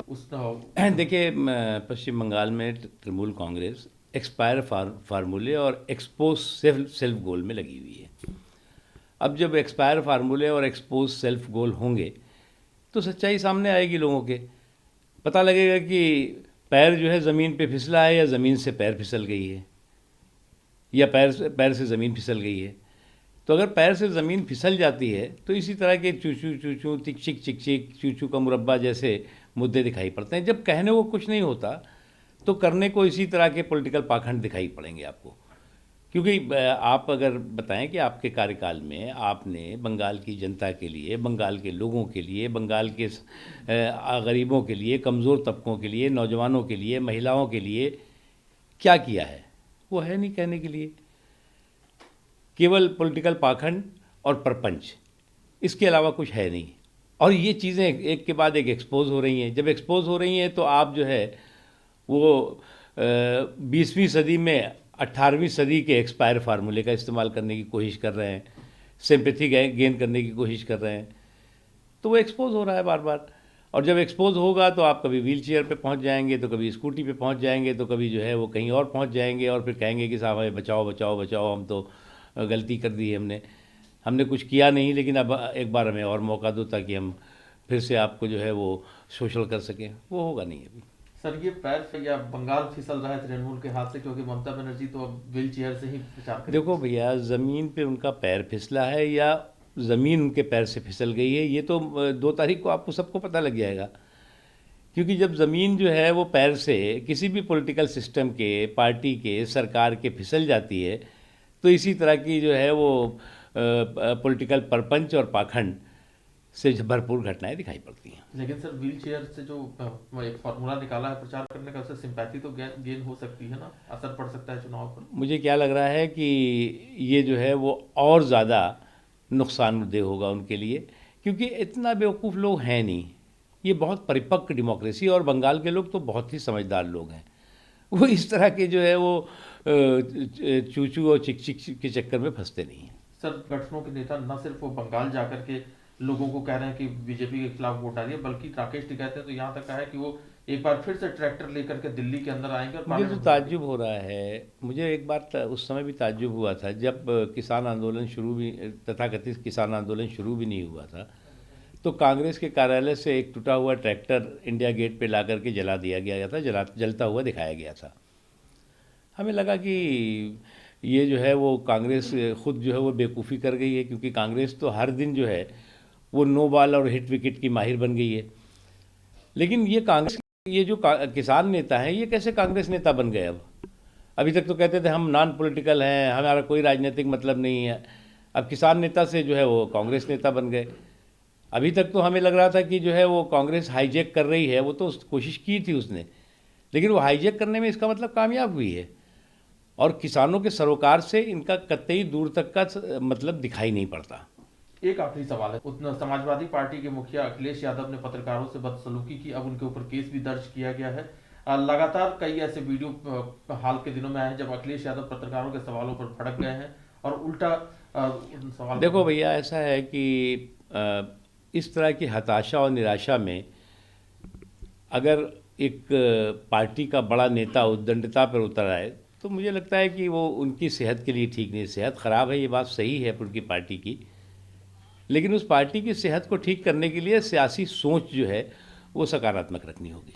उस देखिए, पश्चिम बंगाल में तृणमूल कांग्रेस एक्सपायर फार्मूले और एक्सपोज सेल्फ गोल में लगी हुई है। अब जब एक्सपायर फार्मूले और एक्सपोज सेल्फ गोल होंगे तो सच्चाई सामने आएगी, लोगों के पता लगेगा कि पैर जो है ज़मीन पे फिसला है या ज़मीन से पैर फिसल गई है, या पैर से ज़मीन फिसल गई है। तो अगर पैर से ज़मीन फिसल जाती है तो इसी तरह के चूचू चूचू टिक चिक चिक चिक चूचू का मुरब्बा जैसे मुद्दे दिखाई पड़ते हैं। जब कहने को कुछ नहीं होता तो करने को इसी तरह के पॉलिटिकल पाखंड दिखाई पड़ेंगे आपको। क्योंकि आप अगर बताएं कि आपके कार्यकाल में आपने बंगाल की जनता के लिए, बंगाल के लोगों के लिए, बंगाल के गरीबों के लिए, कमज़ोर तबकों के लिए, नौजवानों के लिए, महिलाओं के लिए क्या किया है, वो है नहीं कहने के लिए। केवल पॉलिटिकल पाखंड और प्रपंच, इसके अलावा कुछ है नहीं। और ये चीज़ें एक के बाद एक एक्सपोज हो रही हैं। जब एक्सपोज हो रही हैं तो आप जो है वो 20वीं सदी में 18वीं सदी के एक्सपायर फार्मूले का इस्तेमाल करने की कोशिश कर रहे हैं, सिंपैथी गेन करने की कोशिश कर रहे हैं, तो वो एक्सपोज हो रहा है बार बार। और जब एक्सपोज होगा तो आप कभी व्हील चेयर पर पहुँच जाएंगे, तो कभी स्कूटी पे पहुँच जाएंगे, तो कभी जो है वो कहीं और पहुँच जाएंगे और फिर कहेंगे कि साहब हमें बचाओ बचाओ बचाओ, हम तो गलती कर दी है, हमने कुछ किया नहीं, लेकिन अब एक बार हमें और मौका दो ताकि हम फिर से आपको जो है वो शोषण कर सकें। वो होगा नहीं अभी। सर, ये पैर से या बंगाल फिसल रहा है तृणमूल के हाथ से, क्योंकि ममता बनर्जी तो अब व्हील चेयर से ही प्रचार कर। देखो भैया, ज़मीन पे उनका पैर फिसला है या ज़मीन उनके पैर से फिसल गई है, ये तो 2 तारीख को आपको सबको पता लग जाएगा। क्योंकि जब ज़मीन जो है वो पैर से किसी भी पॉलिटिकल सिस्टम के, पार्टी के, सरकार के फिसल जाती है तो इसी तरह की जो है वो पॉलिटिकल परपंच और पाखंड से भरपूर घटनाएं दिखाई पड़ती हैं। लेकिन सर, व्हील चेयर से जो एक फॉर्मूला निकाला है प्रचार करने का, उससे सिंपैथी तो गेन हो सकती है ना, असर पड़ सकता है चुनाव पर। मुझे क्या लग रहा है कि ये जो है वो और ज़्यादा नुकसानदेह होगा उनके लिए, क्योंकि इतना बेवकूफ़ लोग हैं नहीं। ये बहुत परिपक्व डेमोक्रेसी, और बंगाल के लोग तो बहुत ही समझदार लोग हैं। वो इस तरह के जो है वो चूचू और चिक चिक के चक्कर में फंसते नहीं हैं। सर, गठनों के नेता न सिर्फ वो बंगाल जाकर के लोगों को कह रहे हैं कि बीजेपी के खिलाफ वोट डालिए, बल्कि राकेश टिकैत ने तो यहाँ तक कहा है कि वो एक बार फिर से ट्रैक्टर लेकर के दिल्ली के अंदर आएंगे। और मुझे तो ताज्जुब हो रहा है, मुझे एक बार उस समय भी ताज्जुब हुआ था जब किसान आंदोलन शुरू भी, तथाकथित किसान आंदोलन शुरू भी नहीं हुआ था, तो कांग्रेस के कार्यालय से एक टूटा हुआ ट्रैक्टर इंडिया गेट पे ला करके जला दिया गया था, जलता हुआ दिखाया गया था। हमें लगा कि ये जो है वो कांग्रेस खुद जो है वो बेवकूफ़ी कर गई है, क्योंकि कांग्रेस तो हर दिन जो है वो नो बॉल और हिट विकेट की माहिर बन गई है। लेकिन ये कांग्रेस, ये जो किसान नेता हैं, ये कैसे कांग्रेस नेता बन गए? अब अभी तक तो कहते थे हम नॉन पॉलिटिकल हैं, हमारा कोई राजनीतिक मतलब नहीं है। अब किसान नेता से जो है वो कांग्रेस नेता बन गए। अभी तक तो हमें लग रहा था कि जो है वो कांग्रेस हाईजैक कर रही है, वो तो कोशिश की थी उसने, लेकिन वो हाईजैक करने में इसका मतलब कामयाब हुई है, और किसानों के सरोकार से इनका कतई दूर तक का मतलब दिखाई नहीं पड़ता। एक आखिरी सवाल है, उतना समाजवादी पार्टी के मुखिया अखिलेश यादव ने पत्रकारों से बदसलूकी की, अब उनके ऊपर केस भी दर्ज किया गया है। लगातार कई ऐसे वीडियो हाल के दिनों में आए हैं जब अखिलेश यादव पत्रकारों के सवालों पर भड़क गए हैं और उल्टा सवाल। देखो भैया, ऐसा है कि इस तरह की हताशा और निराशा में अगर एक पार्टी का बड़ा नेता उद्दंडता पर उतर आए तो मुझे लगता है कि वो उनकी सेहत के लिए ठीक नहीं। सेहत ख़राब है, ये बात सही है उनकी पार्टी की, लेकिन उस पार्टी की सेहत को ठीक करने के लिए सियासी सोच जो है वो सकारात्मक रखनी होगी।